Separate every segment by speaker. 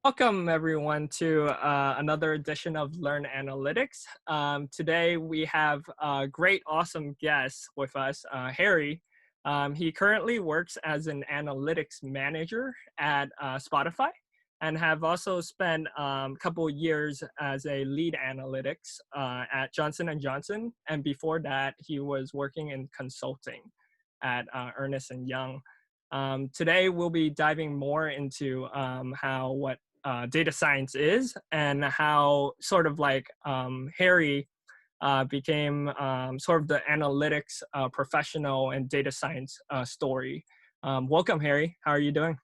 Speaker 1: Welcome everyone to another edition of LearnAnalytics. Today we have a great, awesome guest with us, Harry. He currently works as an analytics manager at Spotify and have also spent a couple years as a lead analytics at Johnson & Johnson. And before that, he was working in consulting at Ernst & Young. Today we'll be diving more into what data science is and how sort of like Harry became sort of the analytics professional and data science story. Welcome, Harry. How are you doing?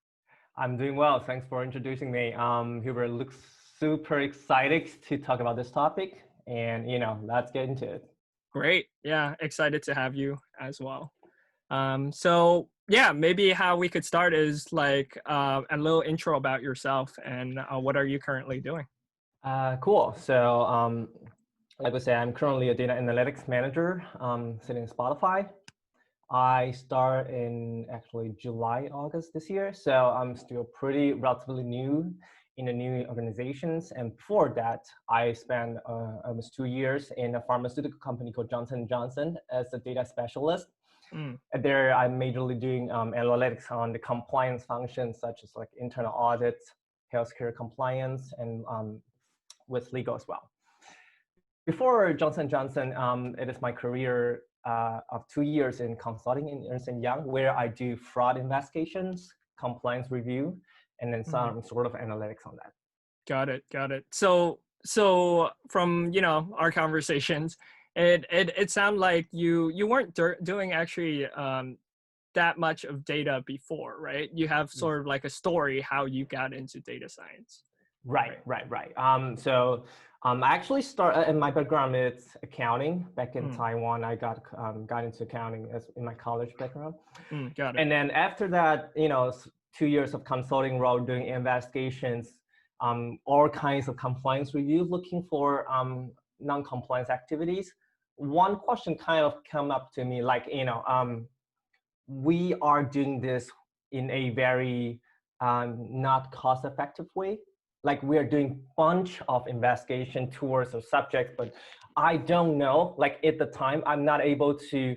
Speaker 2: I'm doing well. Thanks for introducing me. Hubert, looks super excited to talk about this topic, and let's get into it.
Speaker 1: Great. Yeah, excited to have you as well. So yeah, maybe how we could start is like a little intro about yourself and what are you currently doing?
Speaker 2: Cool. So, like I said, I'm currently a data analytics manager sitting in Spotify. I start in actually July, August this year. So I'm still relatively new in the new organizations. And before that, I spent almost 2 years in a pharmaceutical company called Johnson & Johnson as a data specialist. There, I'm majorly doing analytics on the compliance functions, such as like internal audits, healthcare compliance, and with legal as well. Before Johnson & Johnson, it is my career of 2 years in consulting in Ernst & Young, where I do fraud investigations, compliance review, and then some sort of analytics on that.
Speaker 1: Got it. So from our conversations, it sounded like you weren't doing actually that much of data before, right? You have sort of like a story how you got into data science.
Speaker 2: Right. I actually in my background, it's accounting. Back in Taiwan, I got into accounting as in my college background.
Speaker 1: Got it.
Speaker 2: And then after that, 2 years of consulting role, doing investigations, all kinds of compliance reviews, looking for non-compliance activities. One question kind of come up to me, like, we are doing this in a very not cost-effective way. Like, we are doing bunch of investigation towards a subject, but I don't know, like at the time, I'm not able to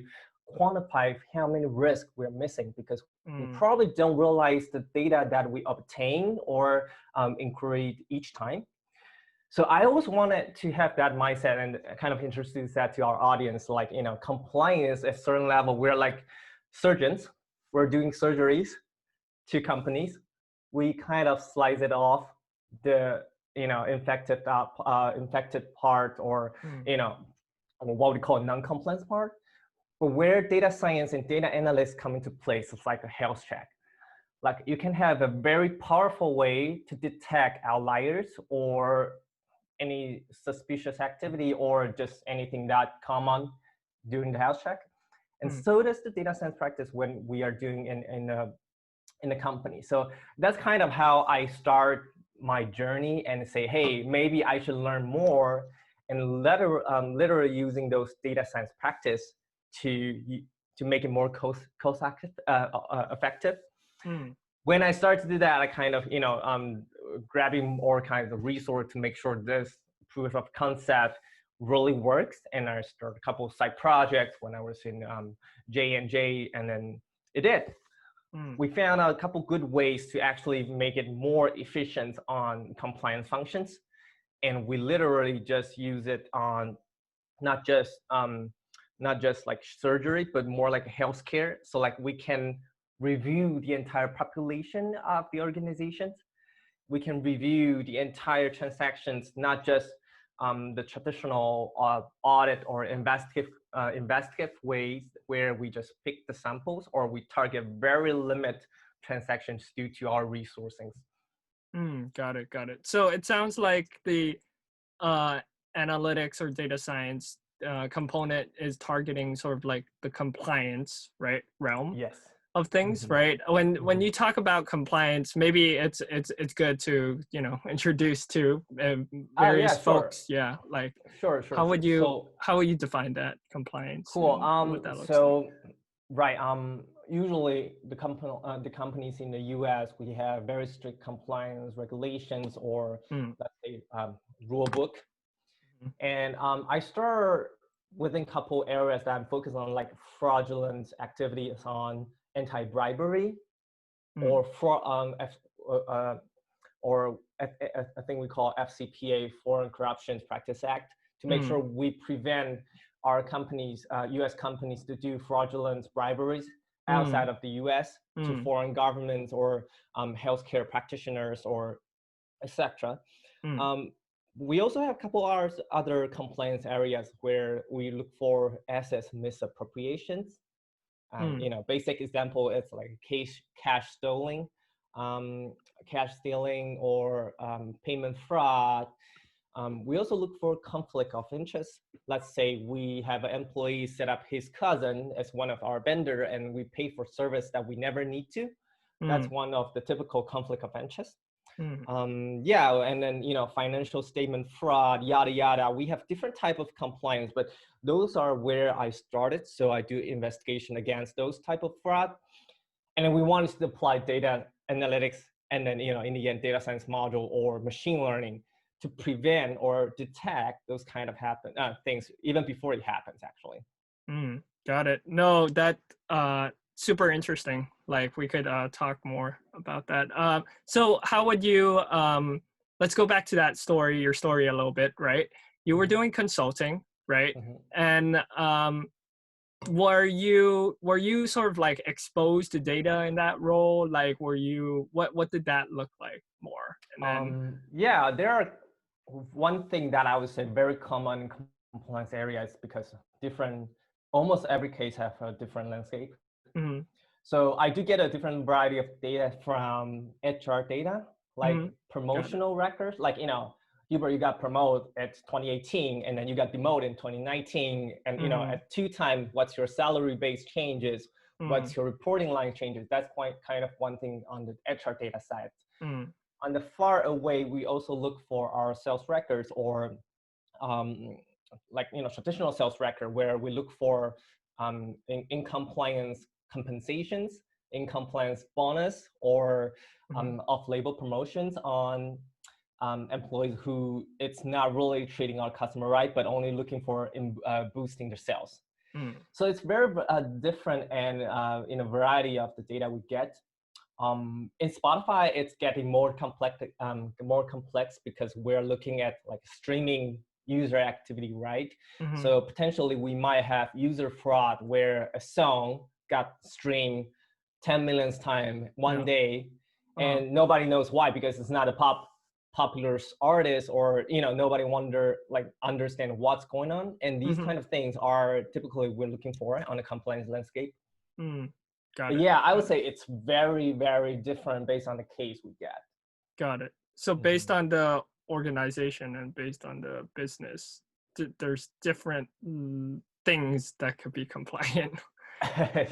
Speaker 2: quantify how many risks we're missing because we probably don't realize the data that we obtain or inquiry each time. So I always wanted to have that mindset and kind of introduce that to our audience, like, compliance at a certain level. We're like surgeons, we're doing surgeries to companies. We kind of slice it off the infected part, or what we call non-compliance part. But where data science and data analysts come into place, it's like a health check. Like, you can have a very powerful way to detect outliers or any suspicious activity or just anything that common during the health check. And so does the data science practice when we are doing in a company. So that's kind of how I start my journey and say, hey, maybe I should learn more, and literally using those data science practice to make it more cost effective. When I start to do that, I kind of grabbing more kinds of resource to make sure this proof of concept really works. And I started a couple of side projects when I was in J&J, and then it did. We found a couple good ways to actually make it more efficient on compliance functions. And we literally just use it on not just like surgery, but more like healthcare. So like, we can review the entire population of the organizations. We can review the entire transactions, not just the traditional audit or investigative ways where we just pick the samples, or we target very limited transactions due to our resourcing.
Speaker 1: Got it. So it sounds like the analytics or data science component is targeting sort of like the compliance, right, realm.
Speaker 2: Yes.
Speaker 1: Of things, right? When you talk about compliance, maybe it's good to introduce to various folks. Yeah, like
Speaker 2: sure.
Speaker 1: How would you define that compliance?
Speaker 2: Cool.
Speaker 1: What that looks like?
Speaker 2: Right. usually the companies in the US, we have very strict compliance regulations or
Speaker 1: Mm,
Speaker 2: let's say rule book.
Speaker 1: mhm,
Speaker 2: And I start within a couple areas that I'm focused on, like fraudulent activities on anti-bribery
Speaker 1: mm,
Speaker 2: or fraud, or I think we call FCPA, Foreign Corruption Practice Act, to make
Speaker 1: mm,
Speaker 2: sure we prevent our companies, US companies, to do fraudulent briberies outside
Speaker 1: mm,
Speaker 2: of the US to
Speaker 1: mm,
Speaker 2: foreign governments or healthcare practitioners or etc.
Speaker 1: mm,
Speaker 2: Um, we also have a couple of other compliance areas where we look for assets misappropriations.
Speaker 1: mm,
Speaker 2: Basic example is like cash stealing, um, cash stealing or payment fraud. We also look for conflict of interest. Let's say we have an employee set up his cousin as one of our vendor and we pay for service that we never need to. That's
Speaker 1: mm,
Speaker 2: one of the typical conflict of interest.
Speaker 1: mm,
Speaker 2: Yeah, and then financial statement fraud, yada yada. We have different type of compliance, but those are where I started. So I do investigation against those type of fraud, and then we wanted to apply data analytics, and then in the end, data science module or machine learning to prevent or detect those kind of things even before it happens. Actually.
Speaker 1: mm. Got it. No, that super interesting. Like we could talk more about that. So how would you let's go back to that story, your story a little bit, right? You were
Speaker 2: Mhm,
Speaker 1: doing consulting, right?
Speaker 2: mhm.
Speaker 1: And were you sort of like exposed to data in that role? Like were you what did that look like more? And then
Speaker 2: Yeah, there are one thing that I would say very common in compliance areas because different, almost every case have a different landscape.
Speaker 1: mhm,
Speaker 2: So I do get a different variety of data from HR data, like
Speaker 1: mhm, got it.
Speaker 2: promotional records. Like, Hubert, you got promoted at 2018 and then you got demoted in 2019. And,
Speaker 1: Mhm,
Speaker 2: at 2 times, what's your salary base changes?
Speaker 1: mhm,
Speaker 2: What's your reporting line changes? That's quite kind of one thing on the HR data side.
Speaker 1: mhm,
Speaker 2: On the far away, we also look for our sales records or um, like traditional sales record where we look for in compliance compensations, in compliance bonus, or
Speaker 1: mhm,
Speaker 2: off-label promotions on employees who it's not really treating our customer right, but only looking for boosting their sales.
Speaker 1: mhm,
Speaker 2: So it's very different and in a variety of the data we get. In Spotify, it's getting more complex because we're looking at like streaming user activity, right?
Speaker 1: mhm,
Speaker 2: So potentially we might have user fraud where a song got streamed 10 million times one
Speaker 1: yeah,
Speaker 2: day,
Speaker 1: uh,
Speaker 2: and nobody knows why because it's not a popular artist or nobody understand what's going on. And these
Speaker 1: mhm,
Speaker 2: kind of things are typically we're looking for on a compliance landscape.
Speaker 1: mhm, got
Speaker 2: But
Speaker 1: it,
Speaker 2: yeah, I would
Speaker 1: got it.
Speaker 2: say it's very, very different based on the case we get.
Speaker 1: Got it. So based
Speaker 2: Mhm.
Speaker 1: on the organization and based on the business, there's different things that could be compliant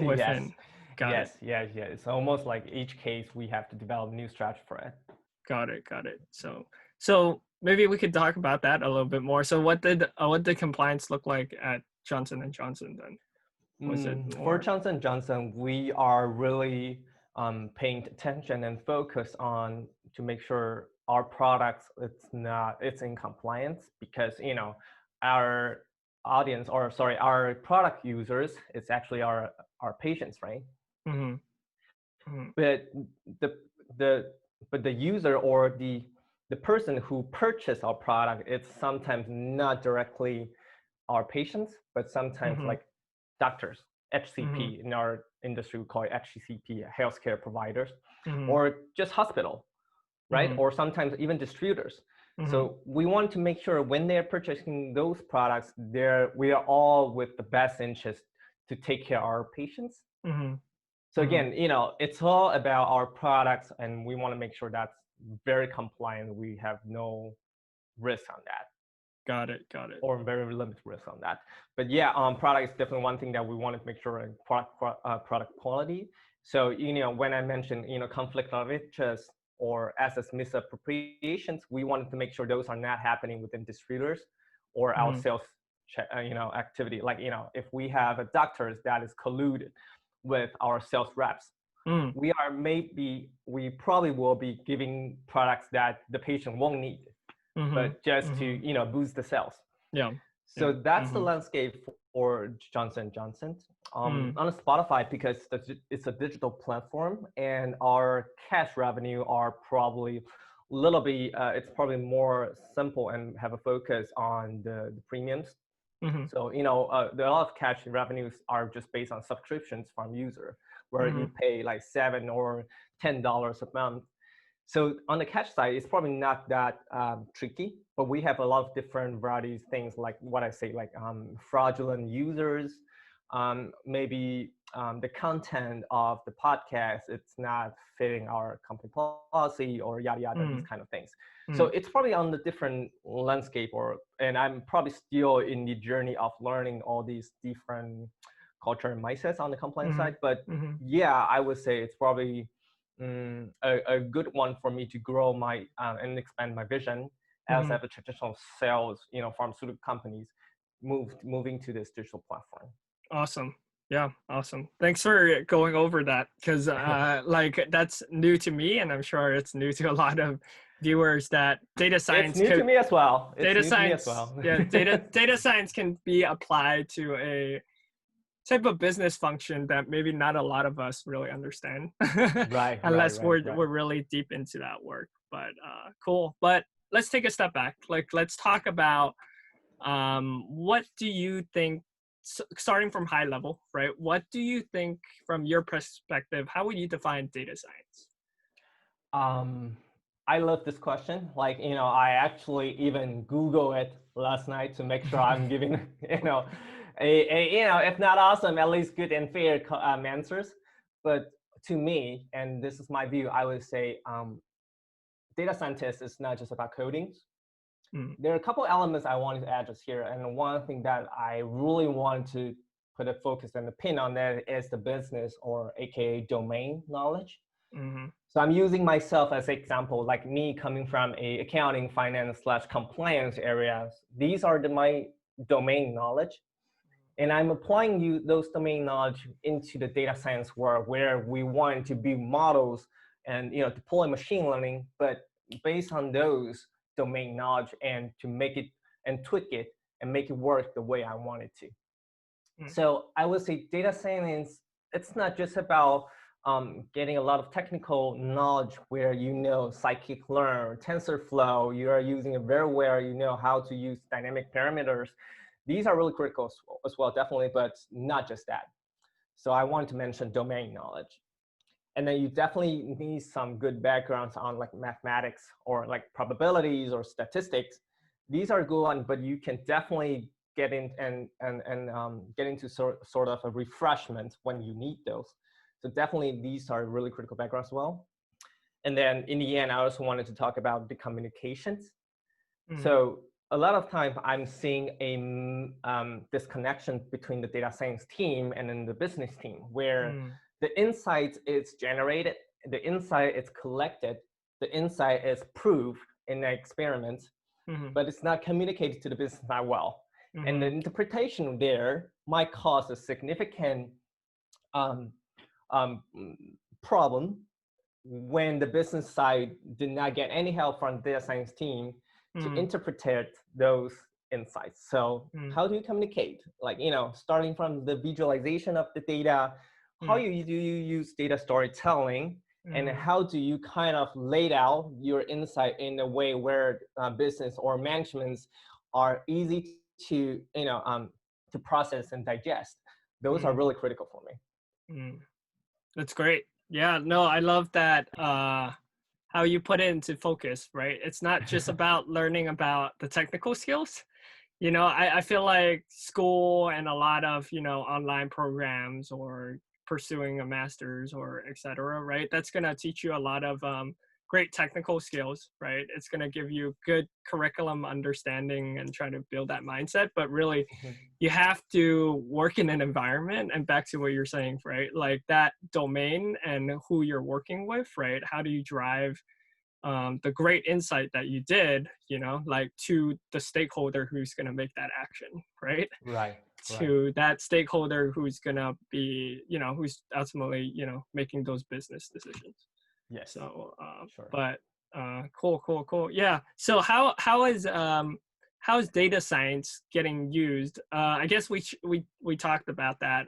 Speaker 2: Yes,
Speaker 1: within. Got it.
Speaker 2: yes. It's almost like each case we have to develop a new strategy for it.
Speaker 1: Got it. Got it. So maybe we could talk about that a little bit more. So what did compliance look like at Johnson and Johnson then? Was it
Speaker 2: For
Speaker 1: more?
Speaker 2: Johnson Johnson, we are really paying attention and focus on to make sure our products it's in compliance because our audience or sorry our product users it's actually our patients, right?
Speaker 1: Mm-hmm, mm-hmm,
Speaker 2: But the the but the user or the person who purchased our product, it's sometimes not directly our patients, but sometimes
Speaker 1: mm-hmm,
Speaker 2: like doctors,
Speaker 1: mm-hmm,
Speaker 2: HCP in our industry we call it HCP, healthcare providers,
Speaker 1: mm-hmm,
Speaker 2: or just hospital, right?
Speaker 1: mm-hmm,
Speaker 2: Or sometimes even distributors.
Speaker 1: mm-hmm,
Speaker 2: So we want to make sure when they're purchasing those products, we are all with the best interest to take care of our patients.
Speaker 1: mm-hmm,
Speaker 2: So
Speaker 1: mm-hmm.
Speaker 2: again, it's all about our products, and we want to make sure that's very compliant. We have no risk on that,
Speaker 1: Got it. Got it.
Speaker 2: or very limited risk on that. But yeah, product is definitely one thing that we want to make sure in product quality. So when I mentioned conflict of interest or assets misappropriations, we wanted to make sure those are not happening within distributors or our
Speaker 1: Mm-hmm,
Speaker 2: sales activity. Like if we have a doctors that is colluded with our sales reps.
Speaker 1: Mm,
Speaker 2: We probably will be giving products that the patient won't need,
Speaker 1: mm-hmm,
Speaker 2: but just to,
Speaker 1: mm-hmm.
Speaker 2: boost the sales.
Speaker 1: Yeah. Yeah.
Speaker 2: So that's the
Speaker 1: Mm-hmm.
Speaker 2: landscape for Johnson & Johnson.
Speaker 1: Mm,
Speaker 2: On Spotify, because it's a digital platform and our cash revenue are probably a little bit, it's probably more simple and have a focus on the premiums.
Speaker 1: mm-hmm,
Speaker 2: So, a lot of cash revenues are just based on subscriptions from user, where
Speaker 1: mm-hmm,
Speaker 2: you pay like $7 or $10 a month. So on the catch side, it's probably not that tricky, but we have a lot of different varieties, things like what I say, like fraudulent users, maybe the content of the podcast, it's not fitting our company policy or yada, yada, these
Speaker 1: mm,
Speaker 2: kind of things. So
Speaker 1: mm,
Speaker 2: it's probably on the different landscape and I'm probably still in the journey of learning all these different culture and mindsets on the compliance
Speaker 1: mm-hmm,
Speaker 2: side. But
Speaker 1: mm-hmm,
Speaker 2: yeah, I would say it's probably a good one for me to grow my and expand my vision as
Speaker 1: mm-hmm.
Speaker 2: a traditional sales, pharmaceutical companies moving to this digital platform.
Speaker 1: Awesome. Yeah, awesome. Thanks for going over that because like that's new to me and I'm sure it's new to a lot of viewers that data
Speaker 2: It's
Speaker 1: science
Speaker 2: new to
Speaker 1: could
Speaker 2: me as well. It's
Speaker 1: data
Speaker 2: new to me as
Speaker 1: science
Speaker 2: well.
Speaker 1: yeah, data science can be applied to a type of business function that maybe not a lot of us really understand
Speaker 2: Right, right,
Speaker 1: unless
Speaker 2: right,
Speaker 1: we're
Speaker 2: right.
Speaker 1: really deep into that work. But cool. But let's take a step back. Like let's talk about what do you think, starting from high level, right? What do you think from your perspective, how would you define data science?
Speaker 2: Um, I love this question. Like, I actually even Google it last night to make sure I'm giving, if not awesome, at least good and fair answers. But to me, and this is my view, I would say data scientist is not just about coding.
Speaker 1: Mm,
Speaker 2: There are a couple elements I wanted to address here. And one thing that I really want to put a focus and a pin on that is the business or AKA domain knowledge.
Speaker 1: mm-hmm,
Speaker 2: So I'm using myself as an example, like me coming from a accounting, finance / compliance areas. These are my domain knowledge. And I'm applying those domain knowledge into the data science world where we want to build models and deploy machine learning, but based on those domain knowledge and to make it and tweak it and make it work the way I want it to.
Speaker 1: mm,
Speaker 2: So I would say data science, it's not just about getting a lot of technical knowledge where scikit-learn, TensorFlow, you are using it very well, you know how to use dynamic parameters. These are really critical as well, definitely, but not just that. So I wanted to mention domain knowledge. And then you definitely need some good backgrounds on like mathematics or like probabilities or statistics. These are good ones, but you can definitely get in and get into sort of a refreshment when you need those. So definitely these are really critical backgrounds as well. And then in the end, I also wanted to talk about the communications.
Speaker 1: mm,
Speaker 2: So a lot of times I'm seeing a disconnection between the data science team and then the business team, where
Speaker 1: mm,
Speaker 2: the insight is generated, the insight is collected, the insight is proved in an experiment,
Speaker 1: mm-hmm,
Speaker 2: but it's not communicated to the business that well. And the
Speaker 1: mm-hmm,
Speaker 2: interpretation there might cause a significant um, um, problem when the business side did not get any help from the data science team to
Speaker 1: mm,
Speaker 2: interpret those insights. So
Speaker 1: mm,
Speaker 2: how do you communicate? Like, starting from the visualization of the data, how
Speaker 1: mm,
Speaker 2: do you use data storytelling, and
Speaker 1: mm,
Speaker 2: how do you kind of lay out your insight in a way where business or managements are easy to, to process and digest? Those are
Speaker 1: mm,
Speaker 2: really critical for me.
Speaker 1: mm. That's great. Yeah, no, I love that how you put it into focus, right? It's not just about learning about the technical skills. I feel like school and a lot of, online programs or pursuing a master's or et cetera, right? That's going to teach you a lot of great technical skills, right? It's going to give you good curriculum understanding and try to build that mindset. But really, you have to work in an environment, and back to what you're saying, right? Like that domain and who you're working with, right? How do you drive the great insight that you did, like to the stakeholder who's going to make that action, right?
Speaker 2: Right. Right.
Speaker 1: to that stakeholder who's gonna be, who's ultimately, making those business decisions.
Speaker 2: Yes.
Speaker 1: So,
Speaker 2: Sure.
Speaker 1: but cool. Yeah. So how is data science getting used? I guess we talked about that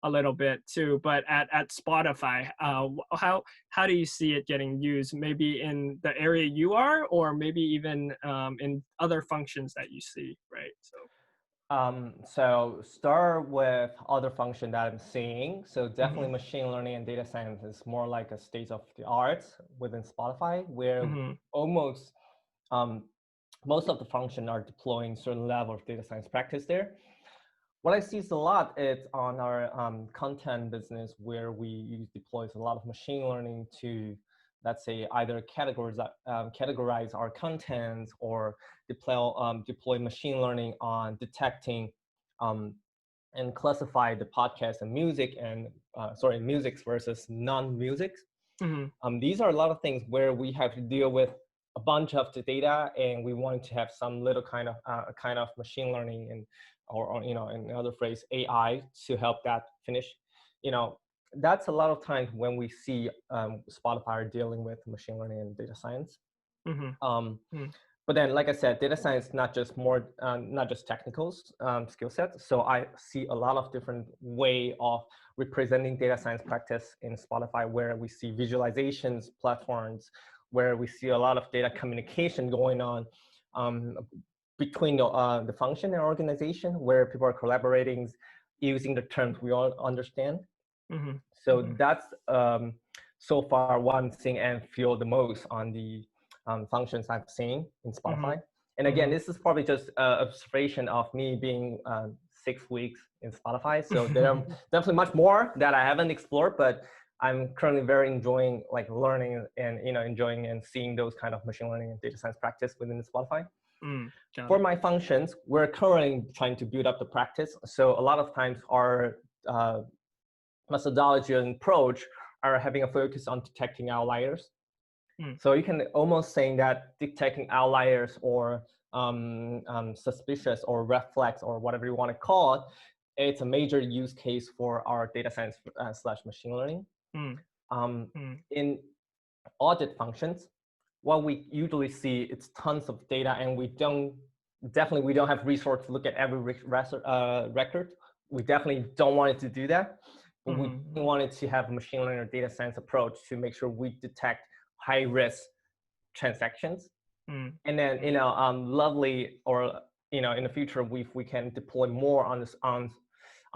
Speaker 1: a little bit too. But at Spotify, how do you see it getting used? Maybe in the area you are, or maybe even in other functions that you see, right? So.
Speaker 2: So start with other function that I'm seeing. So definitely
Speaker 1: Mm-hmm.
Speaker 2: machine learning and data science is more like a state of the art within Spotify, where
Speaker 1: Mm-hmm.
Speaker 2: almost um, most of the function are deploying certain level of data science practice there. What I see is a lot is on our content business where we use deploys a lot of machine learning to, let's say, either categorize our content or deploy machine learning on detecting um, and classify the podcast and music and musics versus non-music.
Speaker 1: Mm-hmm.
Speaker 2: These are a lot of things where we have to deal with a bunch of the data, and we want to have some little kind of machine learning and or in another phrase AI to help that finish. You know, that's a lot of times when we see Spotify dealing with machine learning and data science.
Speaker 1: Mm-hmm.
Speaker 2: Um,
Speaker 1: Mm-hmm.
Speaker 2: but then, like I said, data science not just technical skill sets. So I see a lot of different way of representing data science practice in Spotify, where we see visualizations platforms, where we see a lot of data communication going on um, between the function and organization, where people are collaborating using the terms we all understand.
Speaker 1: Mm-hmm.
Speaker 2: So
Speaker 1: Mm-hmm.
Speaker 2: that's so far one thing and feel the most on the functions I've seen in
Speaker 1: Mm-hmm.
Speaker 2: Spotify. And again, this is probably just observation of me being 6 weeks in Spotify. So there are
Speaker 1: Mm-hmm.
Speaker 2: definitely much more that I haven't explored, but I'm currently very enjoying like learning and enjoying and seeing those kind of machine learning and data science practice within Spotify.
Speaker 1: Got
Speaker 2: For
Speaker 1: it.
Speaker 2: my functions, we're currently trying to build up the practice. So a lot of times our methodology and approach are having a focus on detecting outliers.
Speaker 1: Mm.
Speaker 2: So you can almost say that detecting outliers or suspicious or red flags or whatever you want to call it, it's a major use case for our data science slash machine learning.
Speaker 1: Mm.
Speaker 2: Um,
Speaker 1: Mm.
Speaker 2: in audit functions, what we usually see it's tons of data, and we don't have resource to look at every record. We definitely don't want it to do that, but we
Speaker 1: Mm-hmm.
Speaker 2: wanted to have a machine learning or data science approach to make sure we detect high risk transactions.
Speaker 1: Mm.
Speaker 2: And then lovely or in the future we can deploy more on this on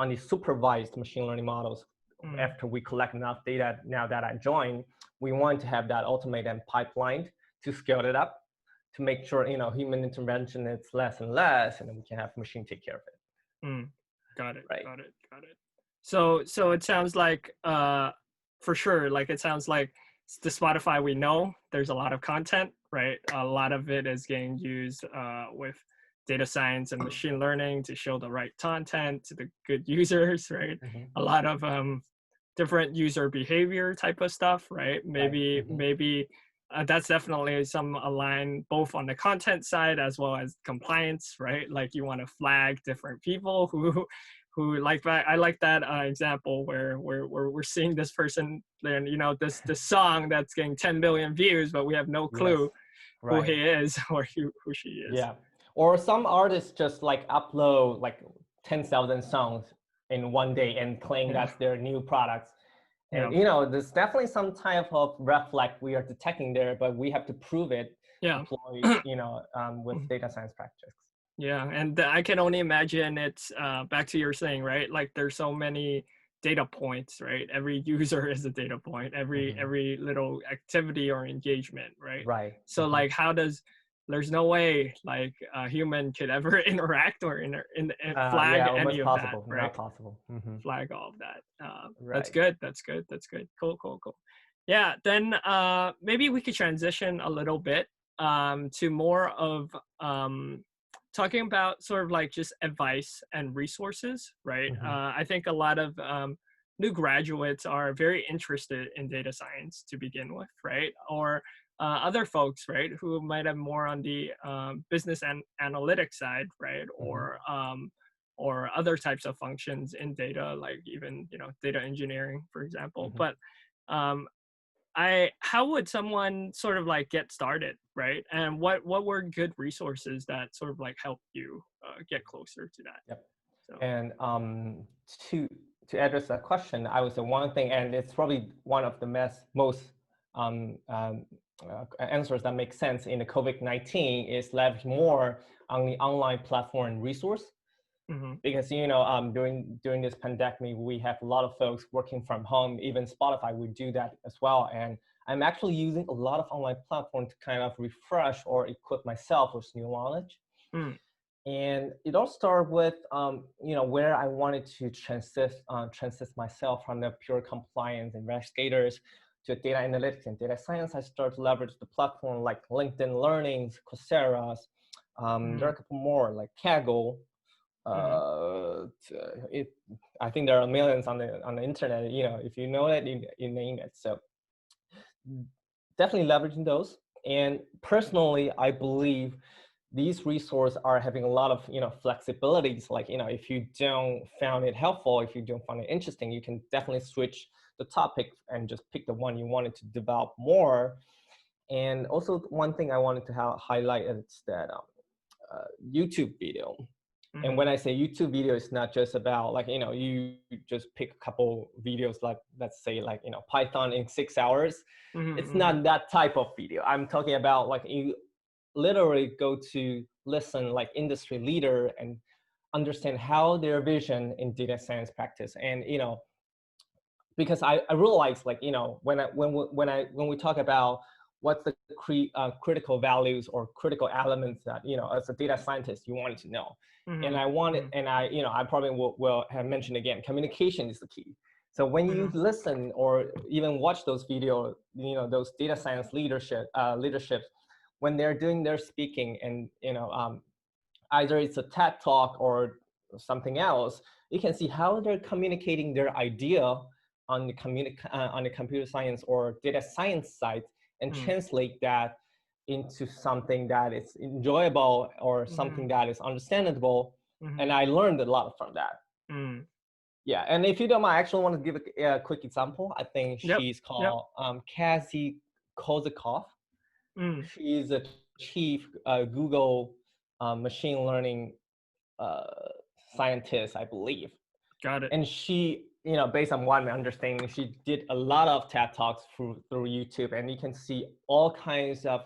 Speaker 2: the supervised machine learning models
Speaker 1: Mm.
Speaker 2: after we collect enough data. Now that I joined, we want to have that automated and pipelined to scale it up to make sure human intervention is less and less, and then we can have machine take care of it.
Speaker 1: Mm. Got it.
Speaker 2: Right.
Speaker 1: Got it. Got it. So it sounds like for sure, like it sounds like the Spotify we know, there's a lot of content, right? A lot of it is getting used with data science and machine learning to show the right content to the good users, right?
Speaker 2: Mm-hmm.
Speaker 1: A lot of different user behavior type of stuff, right?
Speaker 2: Right.
Speaker 1: Maybe
Speaker 2: Mm-hmm.
Speaker 1: maybe that's definitely some align both on the content side as well as compliance, right? Like you want to flag different people who like that. I like that example where we're seeing this person and this song that's getting 10 billion views, but we have no
Speaker 2: Yes.
Speaker 1: clue who he
Speaker 2: Right.
Speaker 1: is or who she is.
Speaker 2: Yeah. Or some artists just like upload like 10,000 songs in one day and claim
Speaker 1: Yeah,
Speaker 2: that's their new products.
Speaker 1: yeah,
Speaker 2: And there's definitely some type of red flag we are detecting there, but we have to prove it
Speaker 1: yeah.
Speaker 2: deployed, with data science practice.
Speaker 1: Yeah, and I can only imagine it's back to your saying, right? Like there's so many data points, right? Every user is a data point,
Speaker 2: Mm-hmm.
Speaker 1: every little activity or engagement, right?
Speaker 2: Right.
Speaker 1: So
Speaker 2: Mm-hmm.
Speaker 1: like there's no way like a human could ever interact or flag
Speaker 2: Yeah,
Speaker 1: any
Speaker 2: almost
Speaker 1: of that,
Speaker 2: possible,
Speaker 1: right?
Speaker 2: not possible. Mm-hmm.
Speaker 1: Flag all of that. That's
Speaker 2: Right.
Speaker 1: good. That's good. That's good. Cool. Yeah, then maybe we could transition a little bit to more of talking about sort of like just advice and resources, right?
Speaker 2: Mm-hmm.
Speaker 1: I think a lot of new graduates are very interested in data science to begin with, right? Or other folks, right, who might have more on the business and analytics side, right?
Speaker 2: Mm-hmm.
Speaker 1: Or or other types of functions in data, like even, data engineering, for example.
Speaker 2: Mhm.
Speaker 1: But how would someone sort of like get started, right? And what were good resources that sort of like help you get closer to that?
Speaker 2: Yep.
Speaker 1: So.
Speaker 2: And to to address that question, I would say one thing, and it's probably one of the most um, um, answers that make sense in the COVID-19 is leverage more on the online platform and resource.
Speaker 1: Mm-hmm.
Speaker 2: Because during this pandemic, we have a lot of folks working from home. Even Spotify would do that as well. And I'm actually using a lot of online platforms to kind of refresh or equip myself with new knowledge.
Speaker 1: Mm.
Speaker 2: And it all started with where I wanted to transit myself from the pure compliance investigators to data analytics and data science. I started to leverage the platform like LinkedIn Learnings, Coursera. There are
Speaker 1: Mm-hmm.
Speaker 2: a couple more like Kaggle.
Speaker 1: Mm-hmm.
Speaker 2: It, I think there are millions on the internet. If you know it, you name it. So definitely leveraging those. And personally, I believe these resources are having a lot of flexibilities. Like if you don't found it helpful, if you don't find it interesting, you can definitely switch the topic and just pick the one you wanted to develop more. And also one thing I wanted to highlight is that YouTube video. And
Speaker 1: Mm-hmm.
Speaker 2: when I say YouTube video, it's not just about like, you just pick a couple videos, like let's say like, Python in 6 hours. It's
Speaker 1: Mm-hmm.
Speaker 2: not that type of video. I'm talking about like you literally go to listen like industry leader and understand how their vision in data science practice. And, because I realize like, when we talk about what's the critical values or critical elements that, as a data scientist, you wanted to know. And
Speaker 1: Mm-hmm.
Speaker 2: I want it,
Speaker 1: Mm-hmm.
Speaker 2: and I probably will have mentioned again, communication is the key. So when you
Speaker 1: Mm-hmm.
Speaker 2: listen or even watch those videos, those data science leaderships, when they're doing their speaking and, either it's a TED talk or something else, you can see how they're communicating their idea on the computer science or data science side and
Speaker 1: Mm-hmm.
Speaker 2: translate that into something that is enjoyable or
Speaker 1: Mm-hmm.
Speaker 2: something that is understandable.
Speaker 1: Mm-hmm.
Speaker 2: And I learned a lot from that.
Speaker 1: Mm-hmm.
Speaker 2: Yeah, and if you don't mind, I actually want to give a quick example. I think
Speaker 1: Yep.
Speaker 2: she's
Speaker 1: Yep.
Speaker 2: called Cassie Kozakov.
Speaker 1: Mm.
Speaker 2: She's a chief Google machine learning uh, scientist, I believe.
Speaker 1: Got it.
Speaker 2: And she, based on what I'm understanding, she did a lot of TED Talks through YouTube, and you can see all kinds of,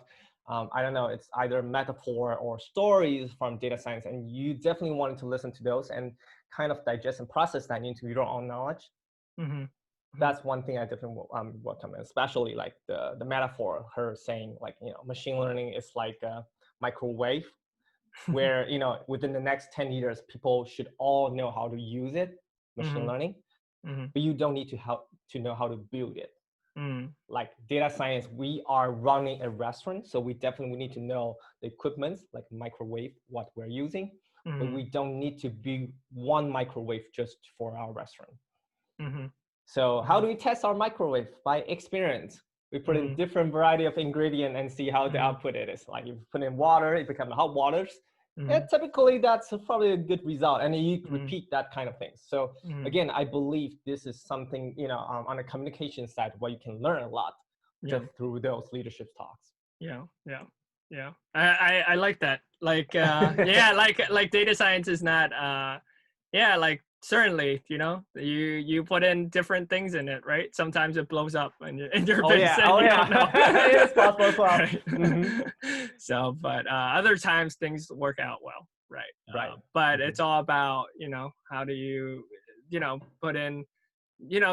Speaker 2: I don't know, it's either metaphor or stories from data science, and you definitely wanted to listen to those and kind of digest and process that into your own knowledge.
Speaker 1: Mm-hmm. Mm-hmm.
Speaker 2: That's one thing I definitely welcome, especially like the metaphor, her saying like, machine learning is like a microwave where within the next 10 years people should all know how to use it, machine
Speaker 1: Mm-hmm.
Speaker 2: learning,
Speaker 1: Mm-hmm.
Speaker 2: but you don't need to know how to build it.
Speaker 1: Mm-hmm.
Speaker 2: Like data science, we are running a restaurant, so we definitely need to know the equipment like microwave, what we're using, but
Speaker 1: Mm-hmm.
Speaker 2: we don't need to build one microwave just for our restaurant.
Speaker 1: Mm-hmm.
Speaker 2: So how
Speaker 1: Mm-hmm.
Speaker 2: do we test our microwave? By experience. We put in
Speaker 1: Mm-hmm.
Speaker 2: different variety of ingredient and see how the
Speaker 1: Mm-hmm.
Speaker 2: output it is. Like if you put in water, it becomes hot waters.
Speaker 1: Mm-hmm.
Speaker 2: And typically that's probably a good result. And you
Speaker 1: Mm-hmm.
Speaker 2: repeat that kind of thing. So
Speaker 1: Mm-hmm.
Speaker 2: again, I believe this is something, on the communication side where you can learn a lot
Speaker 1: Yeah.
Speaker 2: just through those leadership talks.
Speaker 1: Yeah. Yeah. Yeah. I like that. Like yeah, like data science is not yeah, like certainly, you put in different things in it, right? Sometimes it blows up in your
Speaker 2: Oh
Speaker 1: face
Speaker 2: yeah,
Speaker 1: and
Speaker 2: oh
Speaker 1: you don't
Speaker 2: yeah.
Speaker 1: know.
Speaker 2: It is possible as well.
Speaker 1: Right?
Speaker 2: Mm-hmm.
Speaker 1: So, but other times things work out well, right?
Speaker 2: Right.
Speaker 1: But
Speaker 2: Mm-hmm.
Speaker 1: it's all about, how do you, put in,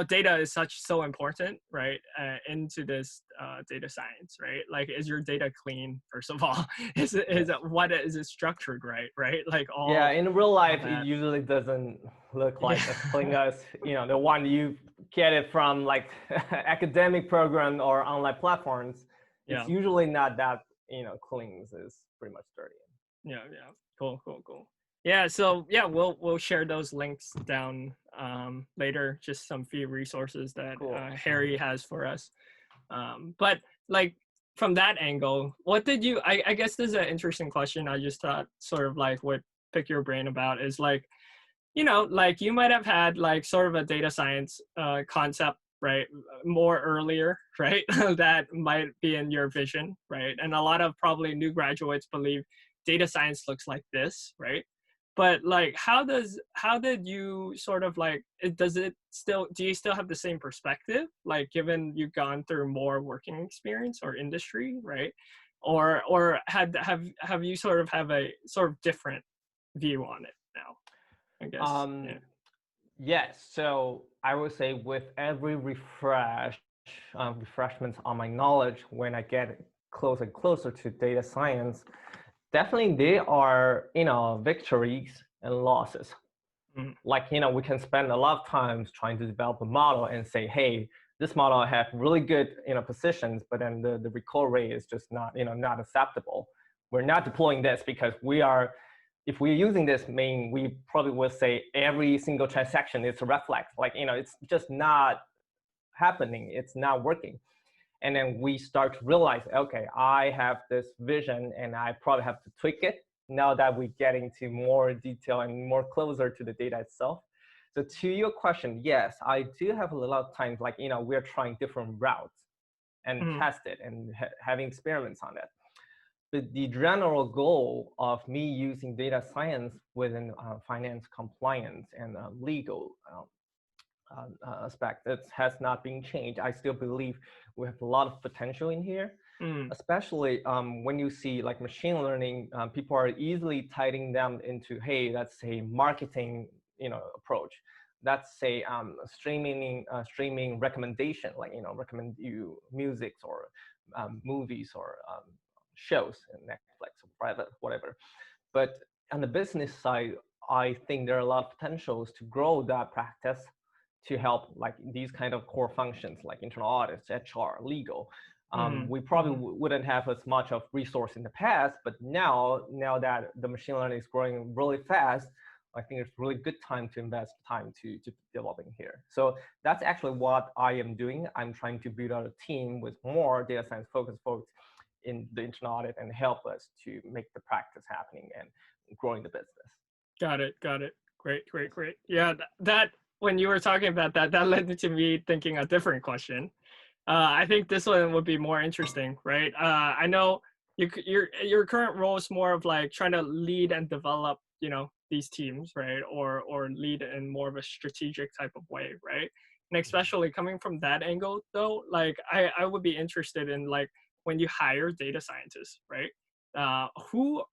Speaker 1: data is so important, right? Into this data science, right? Like, is your data clean? First of all,
Speaker 2: Yes.
Speaker 1: is it structured right? Like
Speaker 2: Yeah, in real
Speaker 1: all
Speaker 2: life, it
Speaker 1: that.
Speaker 2: usually doesn't look
Speaker 1: Yeah.
Speaker 2: like as clean as the one you get it from like academic program or online platforms. It's
Speaker 1: Yeah.
Speaker 2: usually not that clean. It's pretty much dirty.
Speaker 1: Yeah. Yeah. Cool. Cool. Cool. Yeah. So yeah, we'll share those links down later. Just some few resources that
Speaker 2: Cool.
Speaker 1: Harry has for us. But like from that angle, what did you? I guess this is an interesting question. I just thought sort of like would pick your brain about is like like you might have had like sort of a data science concept, right, more earlier, right, that might be in your vision, right? And a lot of probably new graduates believe data science looks like this, right? But like, how did you sort of like, do you still have the same perspective, like given you've gone through more working experience or industry, right? Or have you sort of have a sort of different view on it now, I guess? Yeah.
Speaker 2: Um, yes, so I would say with every refreshment on my knowledge when I get closer and closer to data science, definitely there are, victories and losses.
Speaker 1: Mm,
Speaker 2: Like, we can spend a lot of times trying to develop a model and say, hey, this model have really good, positions, but then the recall rate is just not, not acceptable. We're not deploying this because if we're using this, we probably will say every single transaction is a red flag. Like, it's just not happening. It's not working. And then we start to realize, okay, I have this vision and I probably have to tweak it now that we're getting to more detail and more closer to the data itself. So to your question, yes, I do have a lot of times, like, we're trying different routes and
Speaker 1: mm,
Speaker 2: test it and having experiments on it. But the general goal of me using data science within finance compliance and legal aspect, it has not been changed. I still believe we have a lot of potential in here,
Speaker 1: mm,
Speaker 2: especially when you see like machine learning, people are easily tying them into, hey, that's a marketing, approach. That's a streaming recommendation, like, recommend you music or movies or shows, Netflix or private, whatever. But on the business side, I think there are a lot of potentials to grow that practice to help like these kind of core functions like internal audits, HR, legal.
Speaker 1: mm,
Speaker 2: We probably
Speaker 1: mm.
Speaker 2: wouldn't have as much of resource in the past, but now that the machine learning is growing really fast, I think it's really good time to invest time to developing here. So that's actually what I am doing. I'm trying to build out a team with more data science focused folks in the internal audit and help us to make the practice happening and growing the business.
Speaker 1: Got it. Got it. Great. Great. Great. Yeah. That when you were talking about that, that led to me thinking a different question. I think this one would be more interesting, right? I know your current role is more of like trying to lead and develop, these teams, right? Or lead in more of a strategic type of way, right? And especially coming from that angle, though, like I would be interested in like when you hire data scientists, right?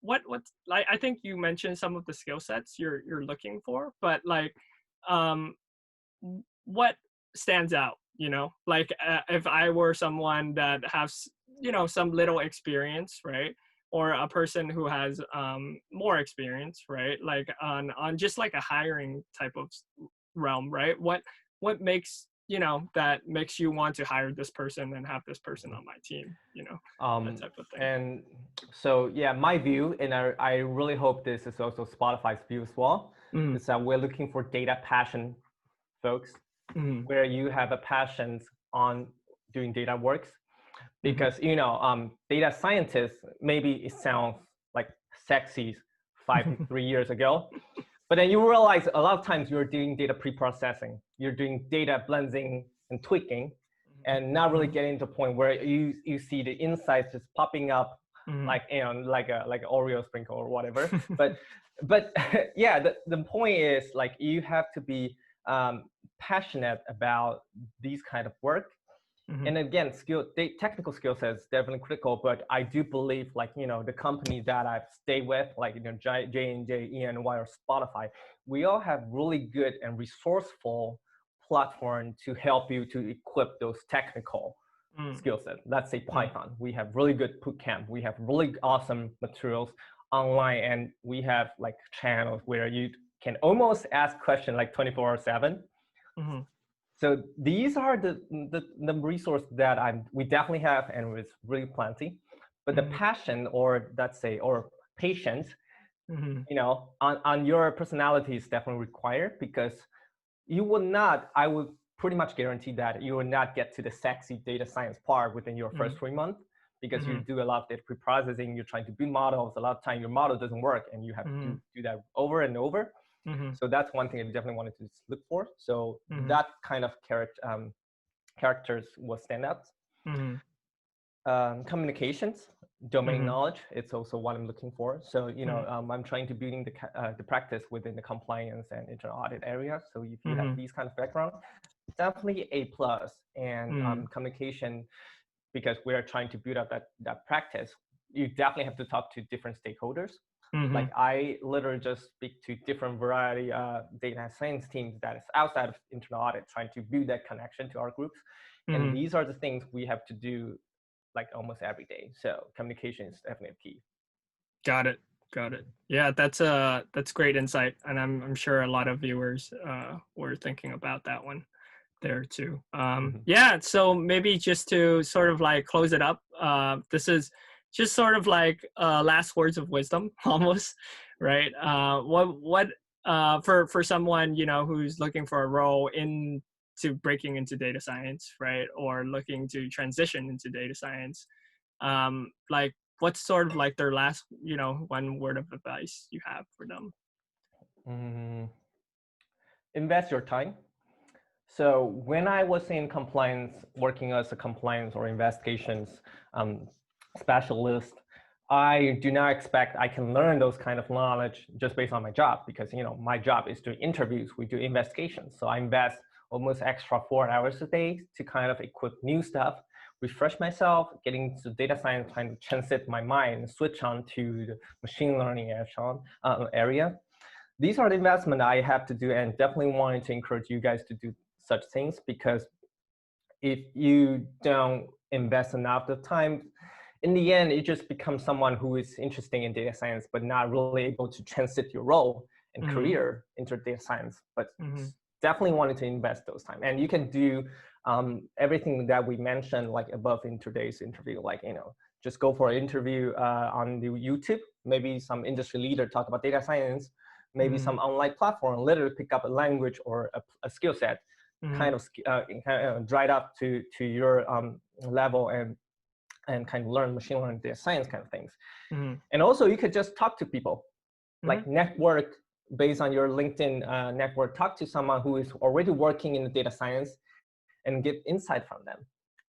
Speaker 1: What like I think you mentioned some of the skill sets you're looking for, but like um what stands out, like if I were someone that has some little experience, right, or a person who has more experience, right, like on just like a hiring type of realm, right, what makes that makes you want to hire this person and have this person on my team, that type of thing.
Speaker 2: And so, yeah, my view, and I really hope this is also Spotify's view as well,
Speaker 1: Mm,
Speaker 2: is that we're looking for data passion folks,
Speaker 1: mm,
Speaker 2: where you have a passion on doing data works.
Speaker 1: mm,
Speaker 2: Because, data scientists, maybe it sounds like sexy 3 years ago, but then you realize a lot of times you're doing data pre-processing, you're doing data blending and tweaking, and not really
Speaker 1: mm,
Speaker 2: getting to the point where you see the insights just popping up
Speaker 1: mm,
Speaker 2: like like an Oreo sprinkle or whatever. But yeah, the point is like you have to be passionate about these kind of work.
Speaker 1: mm,
Speaker 2: And again, technical skill sets is definitely critical, but I do believe like, the company that I've stayed with, like, J&J, E&Y, or Spotify, we all have really good and resourceful platform to help you to equip those technical
Speaker 1: mm,
Speaker 2: skill sets. Let's say
Speaker 1: mm,
Speaker 2: Python. We have really good boot camp. We have really awesome materials online, and we have like channels where you can almost ask questions like 24/7.
Speaker 1: mm,
Speaker 2: So these are the resource that we definitely have, and it's really plenty. But the
Speaker 1: mm,
Speaker 2: passion, or let's say, or patience,
Speaker 1: mm,
Speaker 2: on your personality is definitely required, because you will not, I would pretty much guarantee that you will not get to the sexy data science part within your first
Speaker 1: mm,
Speaker 2: 3 months, because you
Speaker 1: mm,
Speaker 2: do a lot of data pre-processing, you're trying to build models, a lot of time your model doesn't work, and you have to
Speaker 1: mm,
Speaker 2: do that over and over. So that's one thing I definitely wanted to look for. So that kind of characters will stand out. Communications, domain knowledge, it's also what I'm looking for. So, I'm trying to building the practice within the compliance and internal audit area. So if you have these kind of background, definitely A plus. And communication, because we're trying to build up that practice, you definitely have to talk to different stakeholders. Like I literally just speak to different variety data science teams that is outside of internal audit, trying to build that connection to our groups. And these are the things we have to do like almost every day. So communication is definitely key.
Speaker 1: Got it. Yeah, that's great insight, and I'm sure a lot of viewers were thinking about that one there too. Yeah, so maybe just to sort of like close it up, this is just sort of like last words of wisdom almost, right? What for someone who's looking for a role into breaking into data science, right, or looking to transition into data science, like what's sort of like their last one word of advice you have for them?
Speaker 2: Invest your time. So when I was in compliance, working as a compliance or investigations specialist, I do not expect I can learn those kind of knowledge just based on my job, because my job is doing interviews, we do investigations. So I invest almost extra 4 hours a day to kind of equip new stuff, refresh myself, getting to data science, trying to transit my mind, switch on to the machine learning area. These are the investment I have to do, and definitely wanted to encourage you guys to do such things, because if you don't invest enough of time, in the end, you just become someone who is interested in data science, but not really able to transit your role and career into data science. But definitely wanted to invest those time. And you can do everything that we mentioned like above in today's interview, like, just go for an interview on the YouTube, maybe some industry leader talk about data science, maybe some online platform, literally pick up a language or a skill set, kind of dried up to your level, and kind of learn machine learning, data science kind of things. And also you could just talk to people, like network based on your LinkedIn network, talk to someone who is already working in the data science and get insight from them.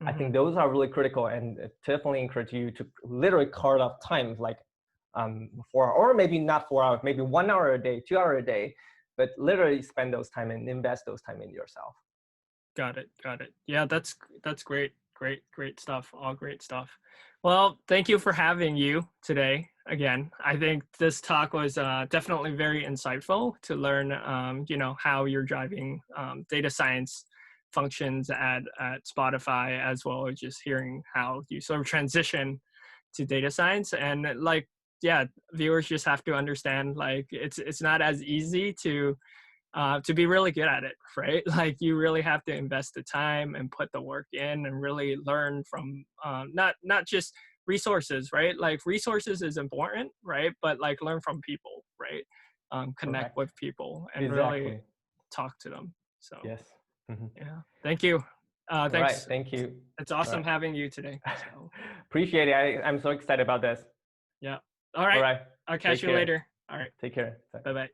Speaker 2: I think those are really critical, and definitely encourage you to literally carve out time, like 4 or maybe not 4 hours, maybe 1 hour a day, 2 hours a day, but literally spend those time and invest those time in yourself.
Speaker 1: Got it. Yeah, that's great stuff. All great stuff. Well, thank you for having you today again. I think this talk was definitely very insightful to learn how you're driving data science functions at Spotify, as well as just hearing how you sort of transition to data science. And like, yeah, viewers just have to understand, like, it's not as easy to be really good at it, right? Like, you really have to invest the time and put the work in and really learn from not just resources, right? Like, resources is important, right? But like, learn from people, right? Connect with people and really talk to them. So
Speaker 2: yes.
Speaker 1: yeah, thank you.
Speaker 2: All
Speaker 1: Thanks.
Speaker 2: right, thank you.
Speaker 1: It's awesome having you today. So
Speaker 2: appreciate it. I'm so excited about this.
Speaker 1: yeah. All right. I'll catch you later. All right.
Speaker 2: Take care.
Speaker 1: Bye-bye.